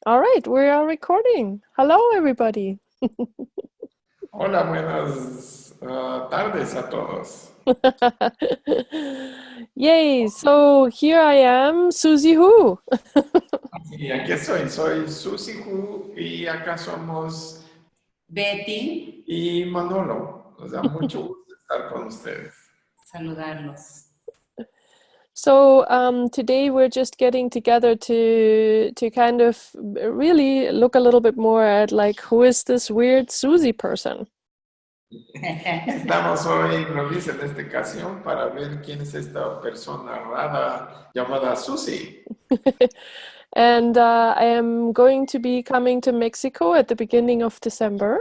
All right, we are recording. Hello, everybody. Hola, buenas tardes a todos. Yay, so here I am, Suzy Who. Y aquí estoy, soy Suzy Hu y acá somos Betty. Y Manolo. Nos da mucho gusto estar con ustedes. Saludarlos. So today we're just getting together to kind of really look a little bit more at like who is this weird Suzy person? Estamos hoy reunidos en esta ocasión para ver quién es esta persona rara llamada Suzy. And I am going to be coming to Mexico at the beginning of December.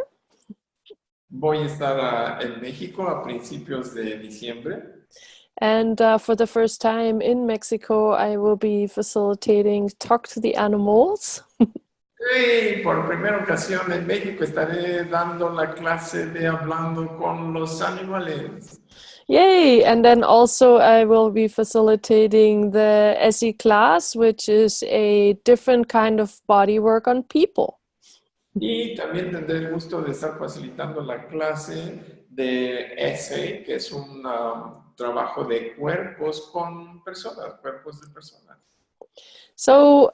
Voy a estar en México a principios de diciembre. And for the first time in Mexico, I will be facilitating Talk to the Animals. Y por primera ocasión en México estaré dando la clase de hablando con los animales. Yay! And then also I will be facilitating the SE class, which is a different kind of body work on people. Y también tendré el gusto de estar facilitando la clase de S, que es un trabajo de cuerpos con personas, cuerpos de personas. So,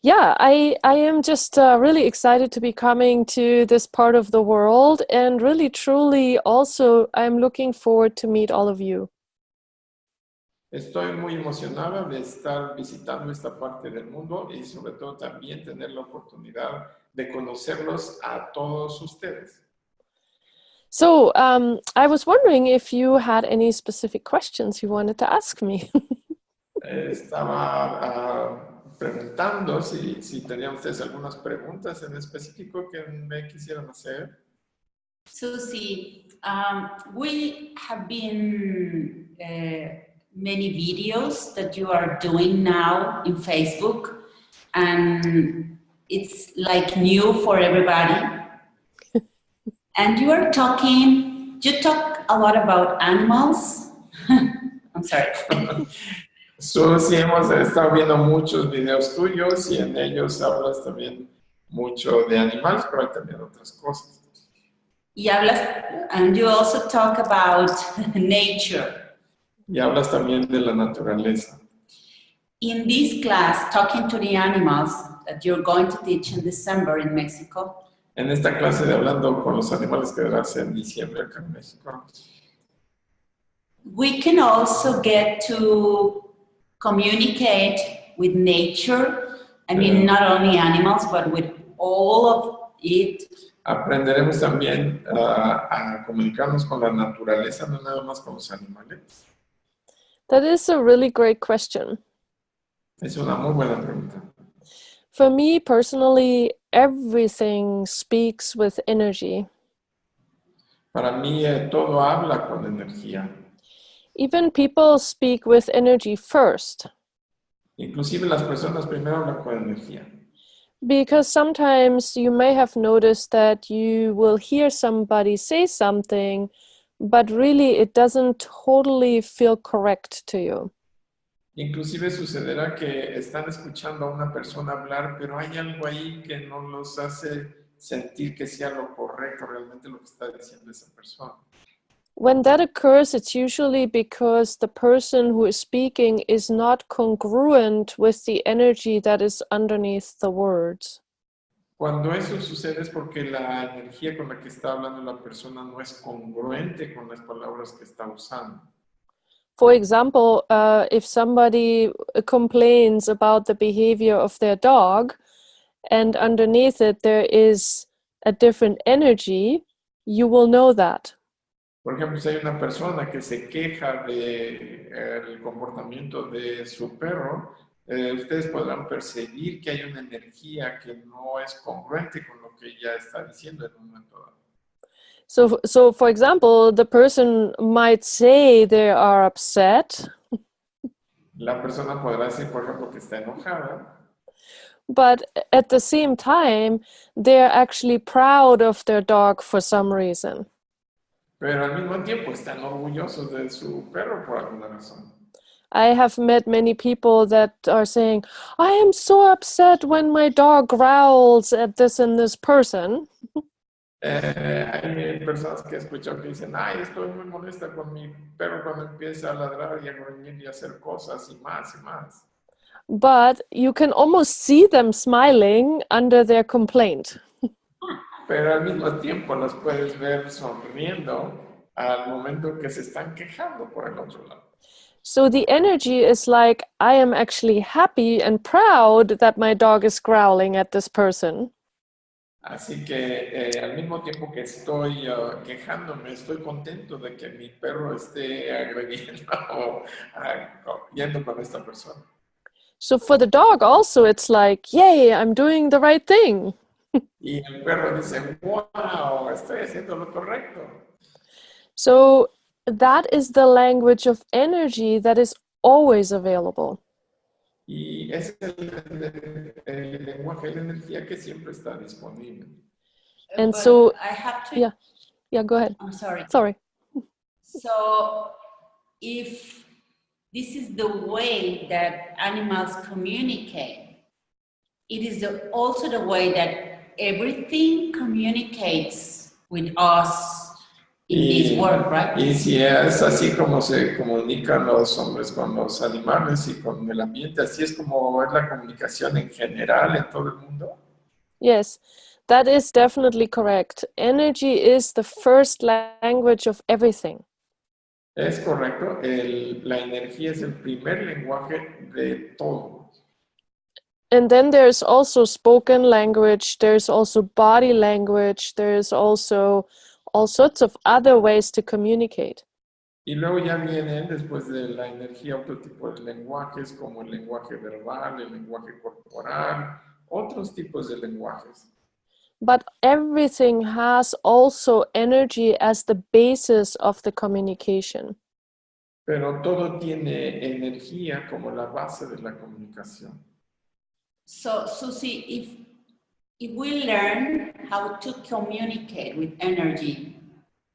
yeah, I am just really excited to be coming to this part of the world, and really, truly, also, I'm looking forward to meet all of you. Estoy muy emocionada de estar visitando esta parte del mundo y sobre todo también tener la oportunidad de conocerlos a todos ustedes. So, I was wondering if you had any specific questions you wanted to ask me. Estaba preguntando si tenían ustedes algunas preguntas en específico que me quisieran hacer. Suzy, we have been many videos that you are doing now in Facebook, and it's like new for everybody. And you talk a lot about animals. I'm sorry. Sí, hemos estado viendo muchos videos tuyos y en ellos hablas también mucho de animales, pero hay también otras cosas. And you also talk about nature. Y hablas también de la naturaleza. In this class, Talking to the Animals, that you're going to teach in December in Mexico, En esta clase de hablando con los animales que darás en diciembre acá en México, we can also get to communicate with nature. I mean, not only animals, but with all of it. Aprenderemos también a comunicarnos con la naturaleza, no nada más con los animales. That is a really great question. Es una muy buena pregunta. For me personally, everything speaks with energy. Para mí todo habla con energía. Even people speak with energy first. Inclusive las personas primero hablan con energía. Because sometimes you may have noticed that you will hear somebody say something, but really it doesn't totally feel correct to you. Inclusive sucederá que están escuchando a una persona hablar, pero hay algo ahí que no los hace sentir que sea lo correcto realmente lo que está diciendo esa persona. When that occurs, it's usually because the person who is speaking is not congruent with the energy that is underneath the words. Cuando eso sucede es porque la energía con la que está hablando la persona no es congruente con las palabras que está usando. For example, if somebody complains about the behavior of their dog, and underneath it there is a different energy, you will know that. Por ejemplo, si hay una persona que se queja del comportamiento de su perro, ustedes podrán percibir que hay una energía que no es congruente con lo que ella está diciendo en un momento dado. So for example, the person might say they are upset. La persona podrá decir, por ejemplo, que está enojada. But at the same time, they're actually proud of their dog for some reason. Pero al mismo tiempo están orgullosos de su perro por alguna razón. I have met many people that are saying, I am so upset when my dog growls at this and this person. Hay personas que he escuchado que dicen, ay, estoy muy molesta con mi perro cuando empieza a ladrar y a gruñir y a hacer cosas y más y más. But you can almost see them smiling under their complaint. Pero al mismo tiempo los puedes ver sonriendo al momento que se están quejando por el otro lado. So the energy is like, I am actually happy and proud that my dog is growling at this person. Así que al mismo tiempo que estoy quejándome, estoy contento de que mi perro esté agrediendo o yendo con esta persona. So for the dog also, it's like, yay, I'm doing the right thing. Y el perro dice, wow, estoy haciendo lo correcto. So that is the language of energy that is always available. Y es el lenguaje de energía que siempre está disponible. And But so, I have to. yeah, go ahead. I'm sorry. Sorry. So, if this is the way that animals communicate, it is also the way that everything communicates with us in this world, right? Y si es así como se comunican los hombres con los animales y con el ambiente, así es como es la comunicación en general en todo el mundo. Yes, that is definitely correct. Energy is the first language of everything. Es correcto, la energía es el primer lenguaje de todo. And then there's also spoken language, there's also body language, there's also all sorts of other ways to communicate. Y luego ya vienen, después de la energía, otro tipo de lenguajes como el lenguaje verbal, el lenguaje corporal, otros tipos de lenguajes. But everything has also energy as the basis of the communication. Pero todo tiene energía como la base de la comunicación. So, Suzy, if we learn how to communicate with energy,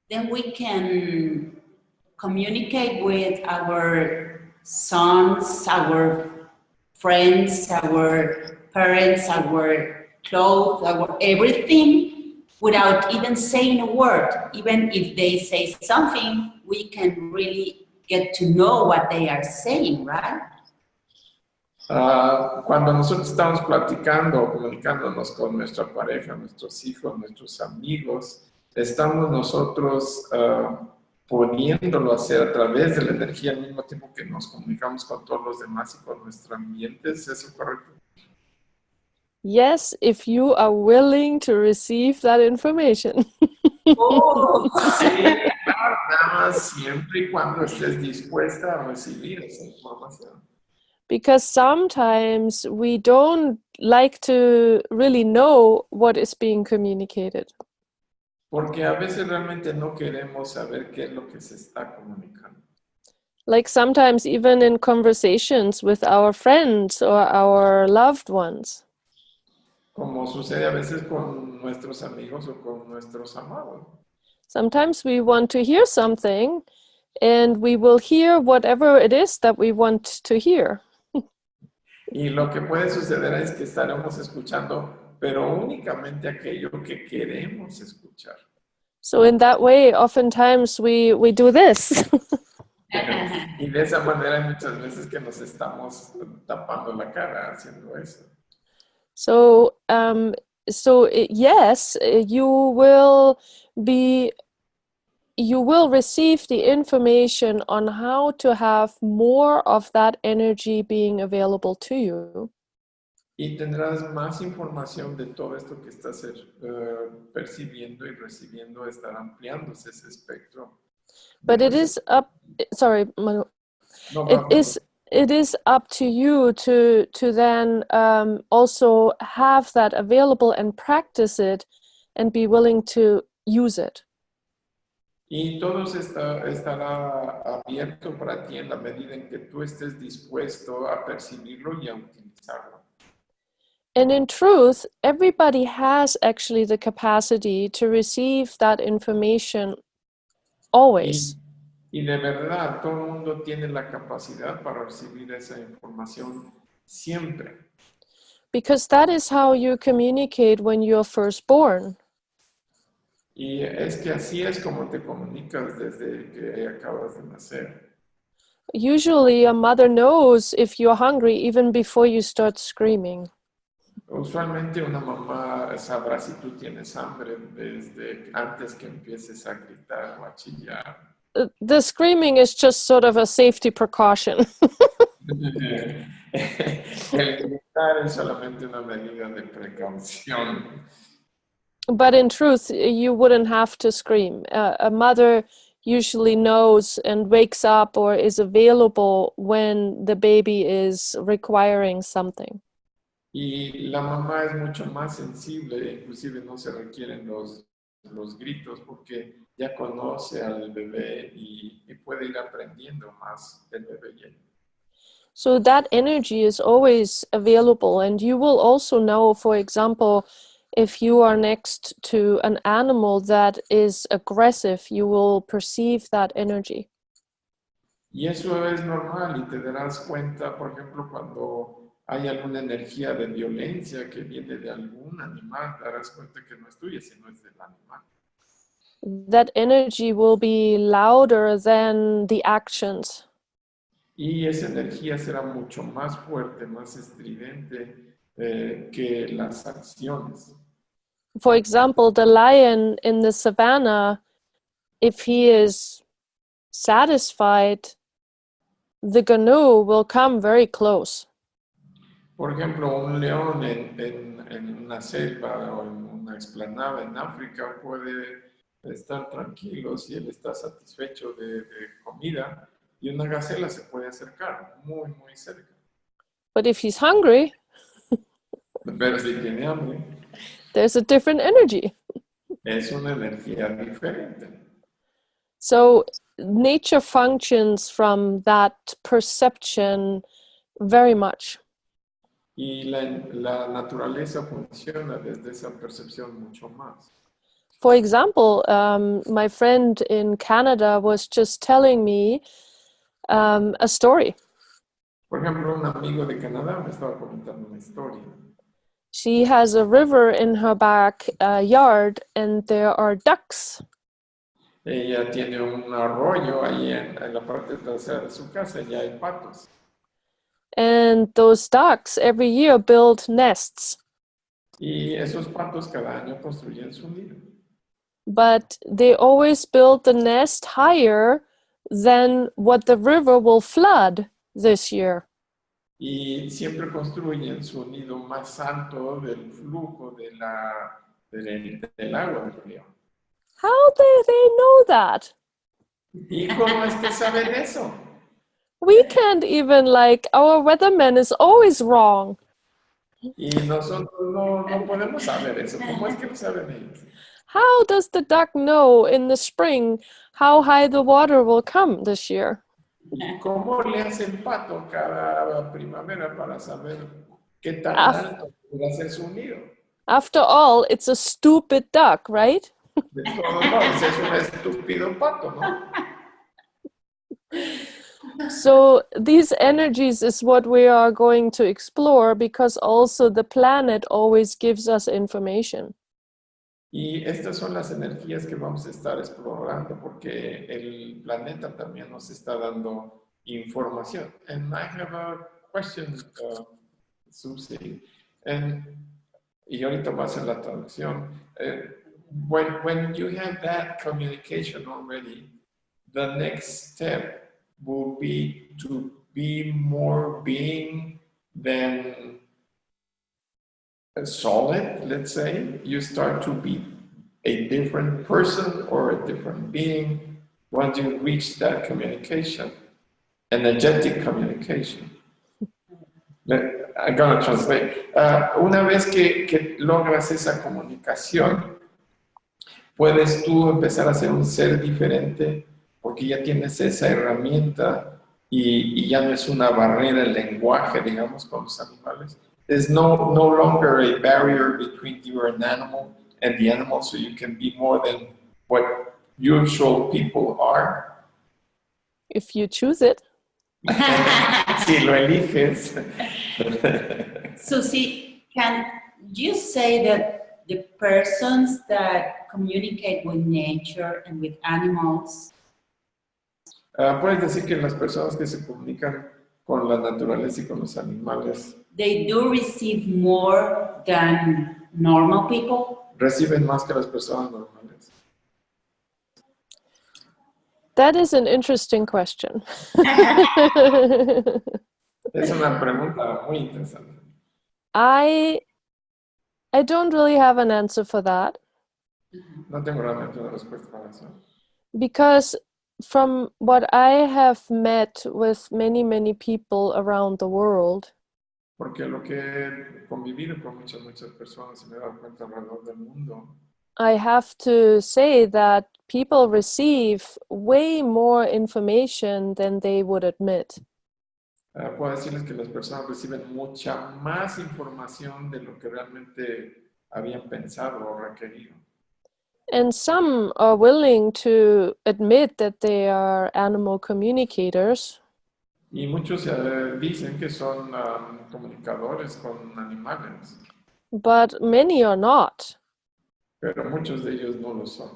then we can communicate with our sons, our friends, our parents, our clothes, our everything, without even saying a word. Even if they say something, we can really get to know what they are saying, right? Cuando nosotros estamos platicando o comunicándonos con nuestra pareja, nuestros hijos, nuestros amigos, estamos nosotros pudiéndolo hacer a través de la energía al mismo tiempo que nos comunicamos con todos los demás y con nuestro ambiente. ¿Es eso correcto? Yes, if you are willing to receive that information. Oh. Sí, claro, nada más siempre y cuando estés dispuesta a recibir esa información. Because sometimes we don't like to really know what is being communicated. Porque a veces realmente no queremos saber qué es lo que se está comunicando. Like sometimes even in conversations with our friends or our loved ones. Como sucede a veces con nuestros amigos o con nuestros amados. Sometimes we want to hear something and we will hear whatever it is that we want to hear. Y lo que puede suceder es que estaremos escuchando, pero únicamente aquello que queremos escuchar. So in that way, oftentimes we do this. Y de esa manera hay muchas veces que nos estamos tapando la cara haciendo eso. So, yes, you will receive the information on how to have more of that energy being available to you. Y tendrás más información de todo esto que estás percibiendo y recibiendo, estará ampliándose ese espectro. But it is up, sorry, Manu. No, It is up to you to then also have that available and practice it and be willing to use it. Y todo estará abierto para ti en la medida en que tú estés dispuesto a percibirlo y a utilizarlo. And in truth, everybody has actually the capacity to receive that information always. Y de verdad, todo el mundo tiene la capacidad para recibir esa información siempre. Because that is how you communicate when you're first born. Y es que así es como te comunicas desde que acabas de nacer. Usually, a mother knows if you're hungry even before you start screaming. Usualmente una mamá sabrá si tú tienes hambre desde antes que empieces a gritar o a chillar. The screaming is just sort of a safety precaution. El gritar es solamente una medida de precaución. But in truth, you wouldn't have to scream. A mother usually knows and wakes up or is available when the baby is requiring something. Y la mamá es mucho más sensible, inclusive no se requieren los gritos porque ya conoce al bebé y puede ir aprendiendo más del bebé. So that energy is always available, and you will also know, for example, if you are next to an animal that is aggressive, you will perceive that energy. Y eso es normal y te darás cuenta, por ejemplo, cuando hay alguna energía de violencia que viene de algún animal, te darás cuenta que no es tuya, sino es del animal. That energy will be louder than the actions. Y esa energía será mucho más fuerte, más estridente que las acciones. For example, the lion in the savannah, if he is satisfied, the gnu will come very close. Por ejemplo, un león en una selva o en una explanada en África puede estar tranquilo si él está satisfecho de comida y una gacela se puede acercar muy, muy cerca. But if he's hungry, Pero si tiene hambre, there's a different energy. es una energía diferente. So nature functions from that perception very much. Y la naturaleza funciona desde esa percepción mucho más. For example, my friend in Canada was just telling me a story. Por ejemplo, un amigo de Canadá me estaba comentando una historia. She has a river in her backyard, and there are ducks. Ella tiene un arroyo ahí en la parte trasera de su casa y hay patos. And those ducks every year build nests. Y esos patos cada año construyen su nido. But they always build the nest higher than what the river will flood this year. Y siempre construyen su nido más alto del flujo del agua del río. How do they know that? ¿Y cómo es que saben eso? We can't even, like, our weatherman is always wrong. Y nosotros no podemos saber eso. ¿Cómo es que lo saben ellos? How does the duck know in the spring how high the water will come this year? ¿Y cómo le hace el pato cada primavera para saber qué tan alto puede ser su nido? After all, it's a stupid duck, right? De todos modos, es un estúpido pato, ¿no? So these energies is what we are going to explore, because also the planet always gives us information. Y estas son las energías que vamos a estar explorando porque el planeta también nos está dando información. And I have a question, Suzy. Y ahorita va a hacer la traducción. When you have that communication already, the next step will be to be more being than solid, let's say. You start to be a different person or a different being once you reach that communication, energetic communication. I'm going to translate. Una vez que logras esa comunicación, puedes tú empezar a ser un ser diferente porque ya tienes esa herramienta y ya no es una barrera el lenguaje, digamos, con los animales. There's no longer a barrier between you and animal and the animal, so you can be more than what usual people are. If you choose it. Si lo eliges. Suzy, can you say that the persons that communicate with nature and with animals, Puedes decir que las personas que se comunican con la naturaleza y con los animales they do receive more than normal people? reciben más que las personas normales. That is an interesting question. Es una pregunta muy interesante. I don't really have an answer for that. No tengo realmente una respuesta para eso. Because from what I have met with many, many people around the world, Porque lo que he convivido con muchas personas y me he dado cuenta alrededor del mundo, I have to say that people receive way more information than they would admit. puedo decirles que las personas reciben mucha más información de lo que realmente habían pensado o requerido. And some are willing to admit that they are animal communicators. Y muchos dicen que son comunicadores con animales, But many are not. pero muchos de ellos no lo son.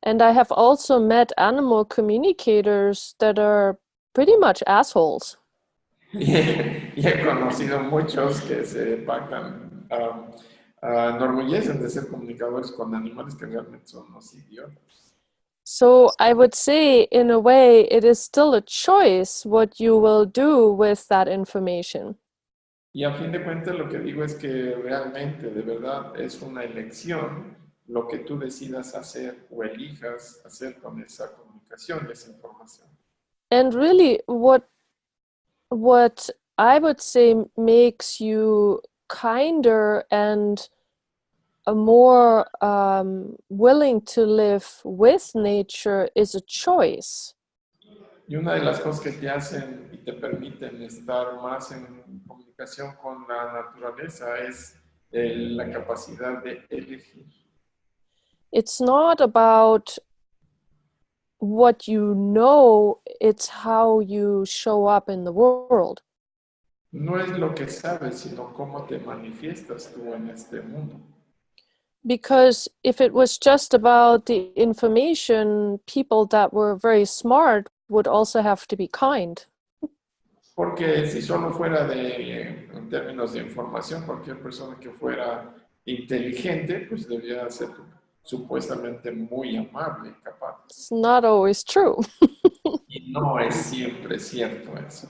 And I have also met animal communicators that are pretty much assholes. Y he conocido muchos que se pactan, enorgullecen de ser comunicadores con animales que realmente son unos idiotas. So I would say, in a way, it is still a choice what you will do with that information. Y a fin de cuentas lo que digo es que realmente, de verdad, es una elección lo que tú decidas hacer o elijas hacer con esa comunicación, esa información. And really, what I would say makes you kinder and a more willing to live with nature is a choice. Y una de las cosas que te hacen y te permiten estar más en comunicación con la naturaleza es la capacidad de elegir. It's not about what you know, it's how you show up in the world. No es lo que sabes, sino cómo te manifiestas tú en este mundo. Because if it was just about the information, people that were very smart would also have to be kind. Porque si solo fuera en términos de información, cualquier persona que fuera inteligente, pues debía ser supuestamente muy amable y capaz. It's not always true. Y no es siempre cierto eso.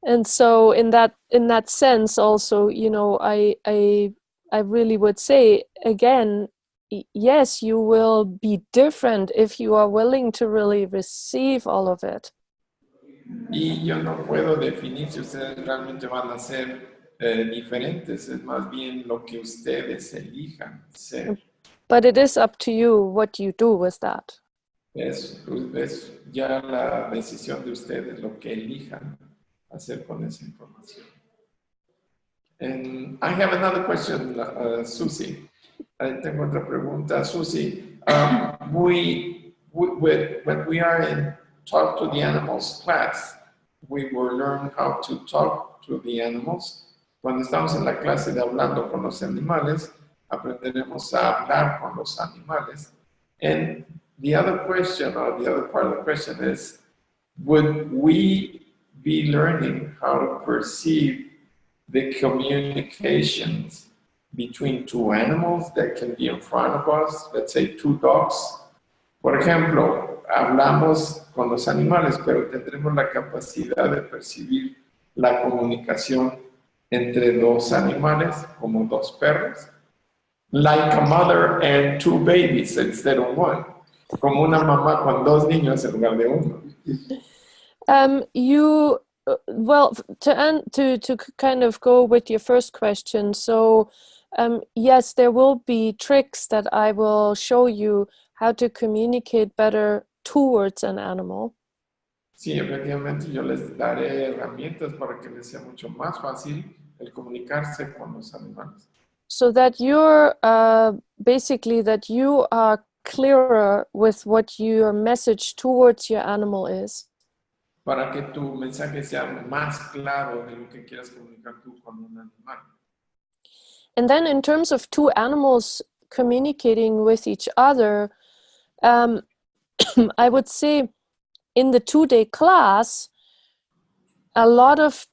And so in that sense also, you know, I really would say again, yes, you will be different if you are willing to really receive all of it. Y yo no puedo definir si ustedes realmente van a ser diferentes, es más bien lo que ustedes elijan ser. But it is up to you what you do with that. Es ya la decisión de ustedes, lo que elijan hacer con esa información. And I have another question, Suzy. Tengo otra pregunta, Suzy. When we are in Talk to the Animals class, we will learn how to talk to the animals. Cuando estamos en la clase de hablando con los animales, aprenderemos a hablar con los animales. And the other question, or the other part of the question is, would we be learning how to perceive the communications between two animals that can be in front of us, let's say two dogs? Por ejemplo, hablamos con los animales, pero tendremos la capacidad de percibir la comunicación entre dos animales, como dos perros, like a mother and two babies instead of one, como una mamá con dos niños en lugar de uno. Well, to kind of go with your first question, so yes, there will be tricks that I will show you how to communicate better towards an animal. Sí, efectivamente, yo les daré herramientas para que les sea mucho más fácil el comunicarse con los animales. So that you're basically that you are clearer with what your message towards your animal is. para que tu mensaje sea más claro de lo que quieras comunicar tú con un animal. And then in terms of two animals communicating with each other, I would say in the 2-day class, a lot of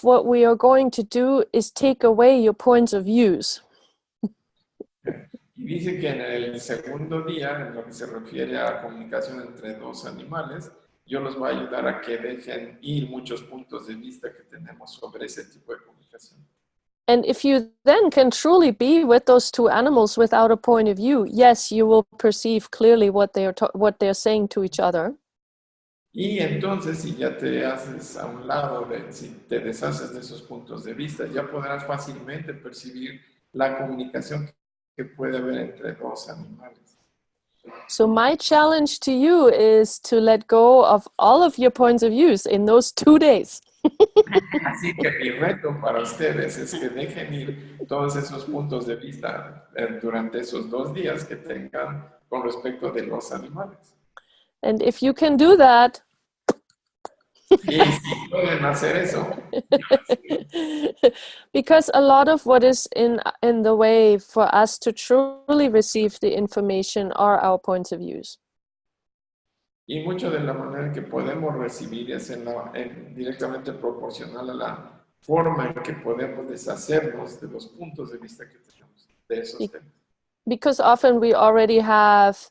what we are going to do is take away your points of views. Y dice que en el segundo día, en lo que se refiere a comunicación entre dos animales, yo los voy a ayudar a que dejen ir muchos puntos de vista que tenemos sobre ese tipo de comunicación. And if you then can truly be with those two animals without a point of view, yes, you will perceive clearly what they're saying to each other. Y entonces, si ya te haces a un lado, si te deshaces de esos puntos de vista, ya podrás fácilmente percibir la comunicación que puede haber entre dos animales. So my challenge to you is to let go of all of your points of views in those 2 days. Así que mi reto para ustedes es que dejen ir todos esos puntos de vista durante esos 2 días que tengan con respecto de los animales. And if you can do that, Y si pueden hacer eso, because a lot of what is in the way for us to truly receive the information are our points of views. y mucho de la manera en que podemos recibir es directamente proporcional a la forma en que podemos deshacernos de los puntos de vista que tenemos de esos temas. Because often we already have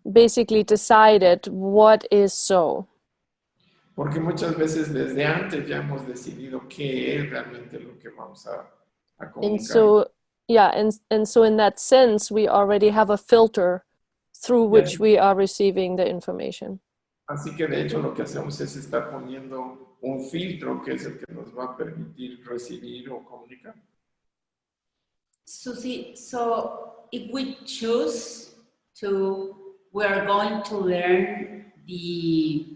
basically decided what is so. Porque muchas veces desde antes ya hemos decidido qué es realmente lo que vamos a comunicar. And so, yeah, and so in that sense, we already have a filter through which we are receiving the information. Así que de hecho lo que hacemos es estar poniendo un filtro que es el que nos va a permitir recibir o comunicar. Suzy, so if we choose to, we are going to learn the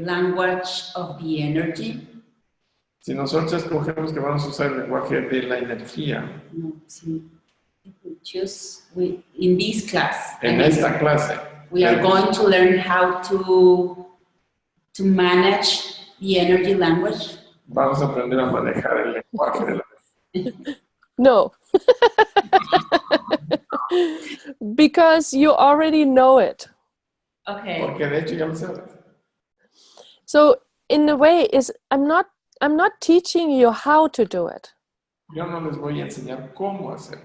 language of the energy. Si nosotros escogemos que vamos a usar el lenguaje de la energía, No, sí. If we choose, in this class, en esta clase, we are going to learn how to manage the energy language. vamos a aprender a manejar el lenguaje de la No. Because you already know it. Okay. porque de hecho ya lo sabes. So in a way, I'm not teaching you how to do it. Yo no les voy a enseñar cómo hacerlo.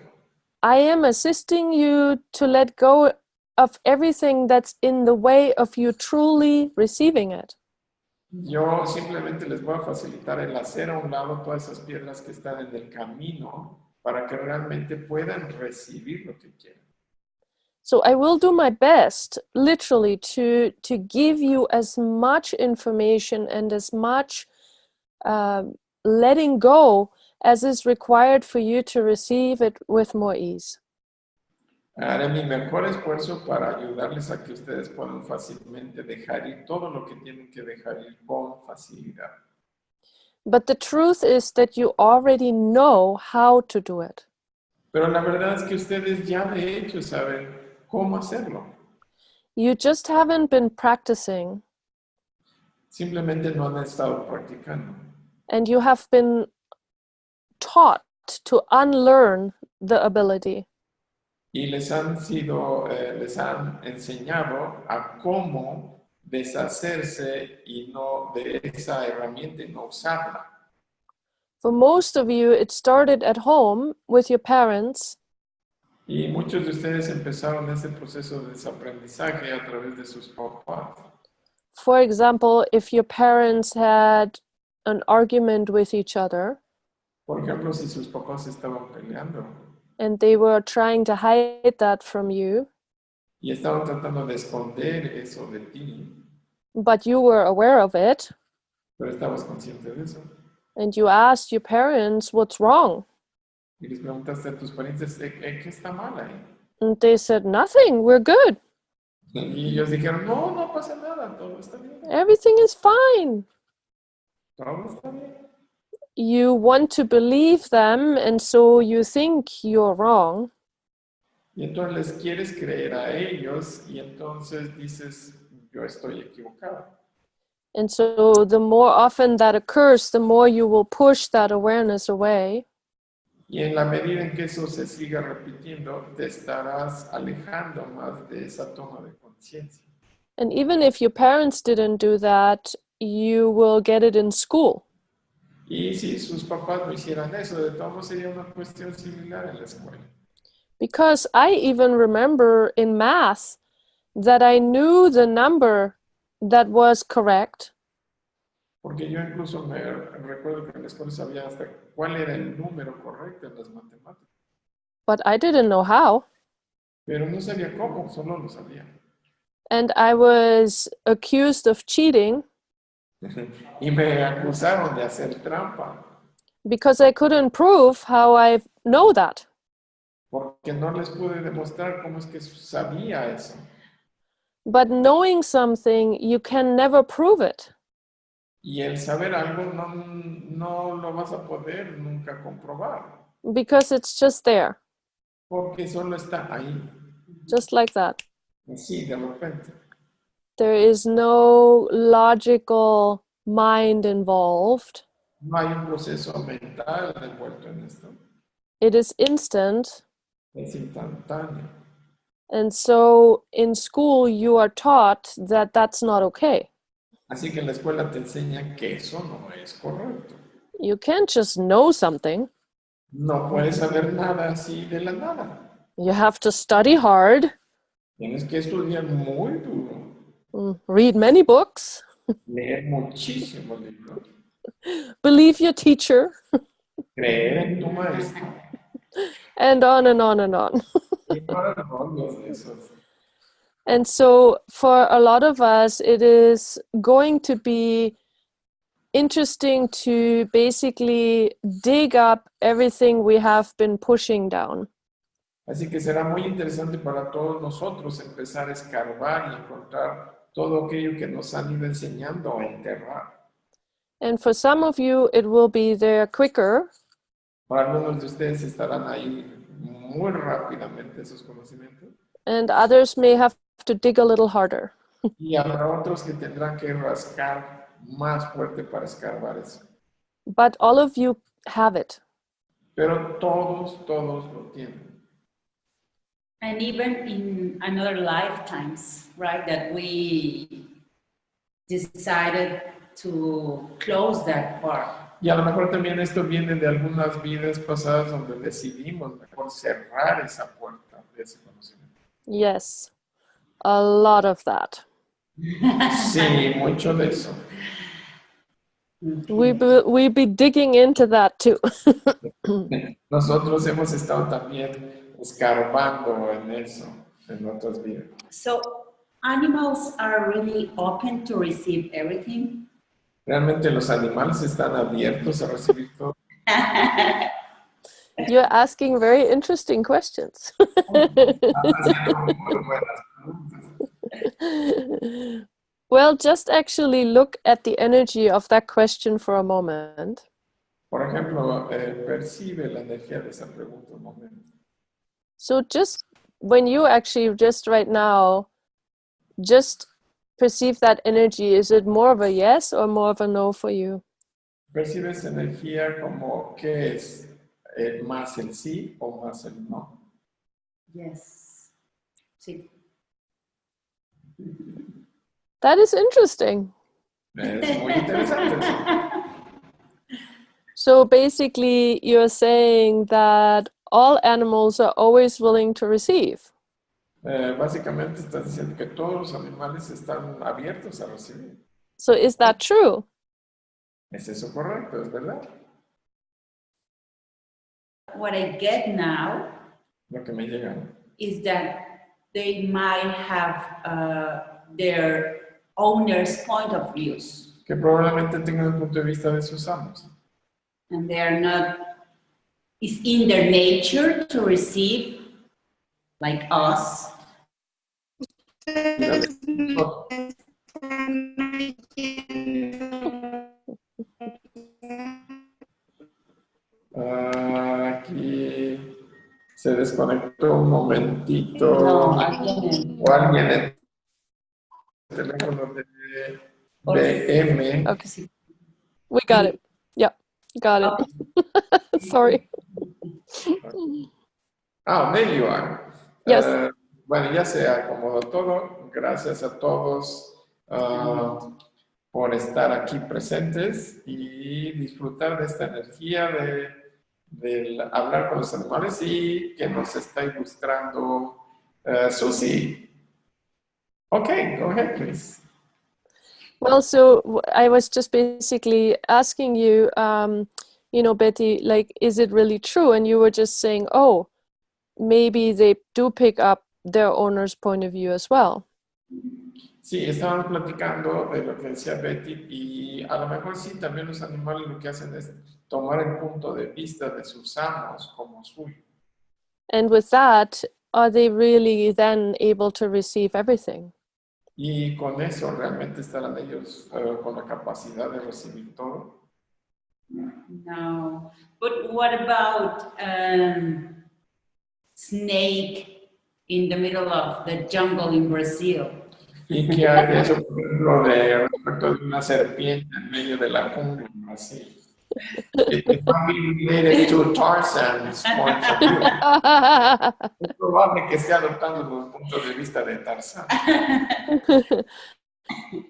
I am assisting you to let go of everything that's in the way of you truly receiving it. Yo simplemente les voy a facilitar el hacer a un lado todas esas piedras que están en el camino para que realmente puedan recibir lo que quieren. So I will do my best, literally, to give you as much information and as much letting go as is required for you to receive it with more ease. Haré mi mejor esfuerzo para ayudarles a que ustedes puedan fácilmente dejar ir todo lo que tienen que dejar ir con facilidad. But the truth is that you already know how to do it. Pero la verdad es que ustedes ya de hecho saben cómo hacerlo. You just haven't been practicing, Simplemente no han estado practicando. and you have been taught to unlearn the ability. Y les han enseñado a cómo deshacerse y no de esa herramienta y no usarla. For most of you, it started at home with your parents, Y muchos de ustedes empezaron ese proceso de desaprendizaje a través de sus papás. For example, if your parents had an argument with each other Por ejemplo, si sus papás estaban peleando and they were trying to hide that from you, y estaban tratando de esconder eso de ti, but you were aware of it, pero estabas consciente de eso. and you asked your parents what's wrong, Y les preguntaste a tus parientes, ¿qué está mal ahí? and they said, nothing, we're good. Y ellos dijeron, no, no pasa nada, todo está bien, Everything is fine. todo está bien. You want to believe them, and so you think you're wrong. Y entonces les quieres creer a ellos y entonces dices, yo estoy equivocado. And so the more often that occurs, the more you will push that awareness away. Y en la medida en que eso se siga repitiendo, te estarás alejando más de esa toma de conciencia. And even if your parents didn't do that, you will get it in school. Y si sus papás no hicieran eso, de todo modo sería una cuestión similar en la escuela. Because I even remember in math that I knew the number that was correct, Porque yo incluso me recuerdo que en la escuela sabía hasta cuál era el número correcto en las matemáticas. but I didn't know how. Pero no sabía cómo, solo lo sabía. And I was accused of cheating Y me acusaron de hacer trampa, because I couldn't prove how I know that. porque no les pude demostrar cómo es que sabía eso. But knowing something, you can never prove it. Y el saber algo no lo vas a poder nunca comprobar, Because it's just there, porque solo está ahí, just like that. así de repente. There is no logical mind involved. No hay un proceso mental envuelto en esto, It is instant. es instantáneo. And so in school, you are taught that that's not okay. Así que en la escuela te enseñan que eso no es correcto. You can't just know something. No puedes saber nada así de la nada. You have to study hard, Tienes que estudiar muy duro, read many books, leer muchísimos libros, believe your teacher, creer en tu maestro and on and on and on. y para rollos de esos. And so for a lot of us, it is going to be interesting to basically dig up everything we have been pushing down. Así que será muy interesante para todos nosotros empezar a escarbar y encontrar todo aquello que nos han ido enseñando a enterrar. And for some of you, it will be there quicker. Para algunos de ustedes estarán ahí muy rápidamente esos conocimientos. And others may have to dig a little harder. Y habrá otros que tendrán que rascar más fuerte para escarbar eso. But all of you have it. Pero todos lo tienen. And even in another lifetimes, right, that we decided to close that part. Y a lo mejor también esto viene de algunas vidas pasadas donde decidimos mejor cerrar esa puerta de ese conocimiento. Yes, a lot of that. Sí, mucho de eso. We be digging into that too. Nosotros hemos estado también escarbando en eso, en otras vidas. So animals are really open to receive everything. Realmente los animales están abiertos a recibir todo. You're asking very interesting questions. Están haciendo muy buenas preguntas. Well, just actually look at the energy of that question for a moment. Por ejemplo, percibe la energía de esa pregunta un momento. So just when you actually just right now, just perceive that energy, is it more of a yes or more of a no for you? Percibe esa energía como que es más el sí o más el no. Yes. Sí. That is interesting. Es muy interesante eso. So basically, you're saying that all animals are always willing to receive. Básicamente estás diciendo que todos los animales están abiertos a recibir. So is that true? ¿Es eso correcto? ¿Es verdad? What I get now Lo que me llega. is that they might have their owner's point of views, Que probablemente tengan el punto de vista de sus amos. and they are not. It's in their nature to receive, like us. Aquí Se desconectó un momentito. No, alguien. O alguien en el teléfono de BM. Okay. We got it. Yeah, got it. Sorry. Ah, there you are. Yes. Bueno, ya se acomodó todo. Gracias a todos por estar aquí presentes y disfrutar de esta energía de hablar con los animales y que nos está ilustrando Suzy. Okay, go ahead, please. Well, so I was just basically asking you, you know, Betty, like, is it really true? And you were just saying, oh, maybe they do pick up their owner's point of view as well. Sí, estábamos platicando de lo que decía Betty y a lo mejor sí, también los animales lo que hacen es tomar el punto de vista de sus amos como suyo. And with that, are they really then able to receive everything? Y con eso realmente estarán ellos con la capacidad de recibir todo. No, but what about snake in the middle of the jungle in Brazil? ¿Y qué hay de eso, por ejemplo, de respecto de una serpiente en medio de la jungla en Brasil? It might be related to Tarzan's points of view. Es probable que esté adoptando los puntos de vista de Tarzán.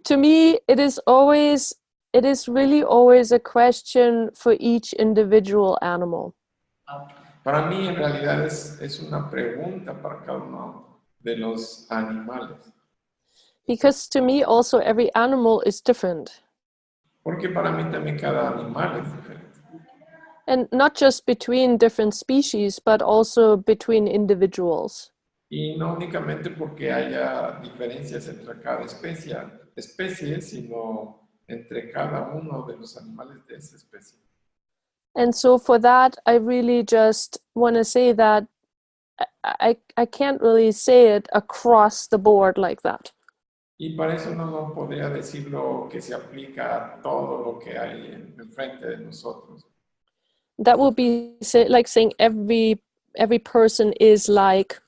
To me, it is really always a question for each individual animal. Para mí, en realidad, es una pregunta para cada uno de los animales. Because to me, also, every animal is different. Porque para mí también cada animal es diferente. And not just between different species, but also between individuals. Y no únicamente porque haya diferencias entre cada especie, sino entre cada uno de los animales de esa especie. And so for that, I really just want to say that I can't really say it across the board like that. Y para eso no podría decirlo que se aplica a todo lo que hay enfrente de nosotros. That would be like saying every person is like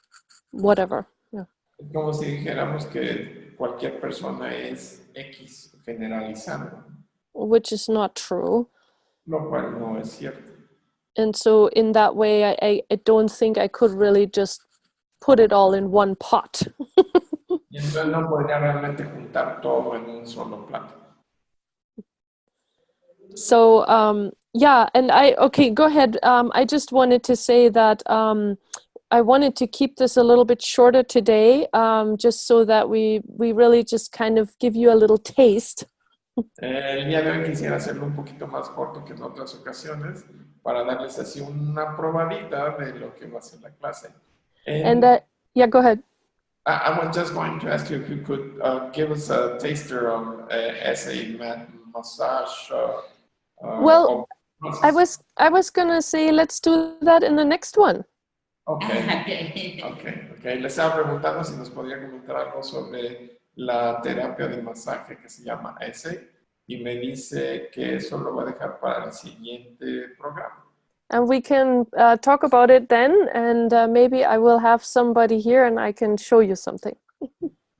whatever. Yeah. Es como si dijéramos que cualquier persona es X generalizando, Which is not true. lo cual no es cierto. And so in that way, I don't think I could really just put it all in one pot. Y entonces no podría realmente juntar todo en un solo plato. So yeah, and okay, go ahead. I just wanted to say that I wanted to keep this a little bit shorter today, just so that we really just kind of give you a little taste. El día de hoy quisiera hacerlo un poquito más corto que en otras ocasiones para darles así una probadita de lo que va a ser la clase. And yeah, go ahead. I was just going to ask you if you could give us a taster of essay massage. Well, I was gonna say let's do that in the next one. Okay. Les estaba preguntando si nos podría comentar algo sobre la terapia de masaje que se llama essay y me dice que eso lo va a dejar para el siguiente programa. And we can talk about it then, and maybe I will have somebody here and I can show you something.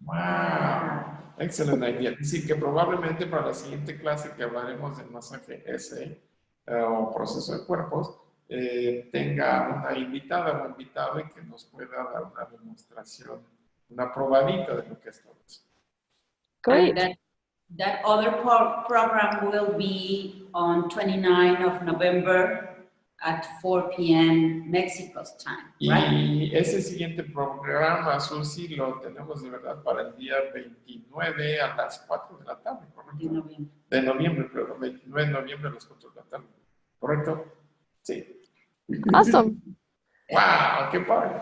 Wow, excellent idea. Así que probablemente para la siguiente clase que hablaremos del masaje S o proceso de cuerpos, tenga una invitada o invitado y que nos pueda dar una demostración, una probadita de lo que es todo eso. Great. And that other program will be on 29th of November at 4 p.m. Mexico's time, right? Y ese siguiente programa, Suzy, lo tenemos de verdad para el día 29 a las 4 de la tarde, ¿correcto? De noviembre, perdón, 29 de noviembre a las 4 de la tarde, ¿correcto? Sí. Awesome. Wow, qué padre.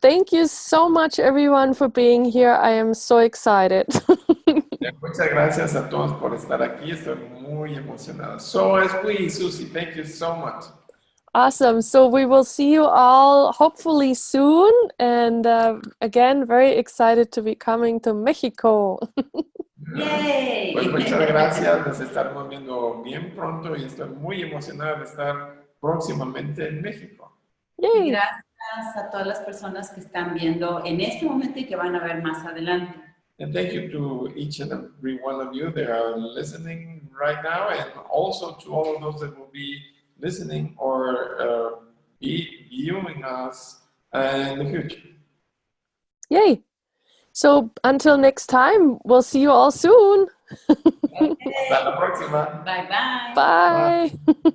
Thank you so much, everyone, for being here. I am so excited. Muchas gracias a todos por estar aquí. Estoy muy emocionada. So as we, Suzy, thank you so much. Awesome. So we will see you all hopefully soon. And again, very excited to be coming to Mexico. Yay! Pues muchas gracias. Nos estaremos viendo bien pronto y estoy muy emocionada de estar próximamente en México. Yay. Gracias. a todas las personas que están viendo en este momento y que van a ver más adelante. And thank you to each and every one of you that are listening right now, and also to all of those that will be listening or be viewing us in the future. Yay! So until next time, we'll see you all soon. Okay. Hasta la próxima. Bye bye. Bye.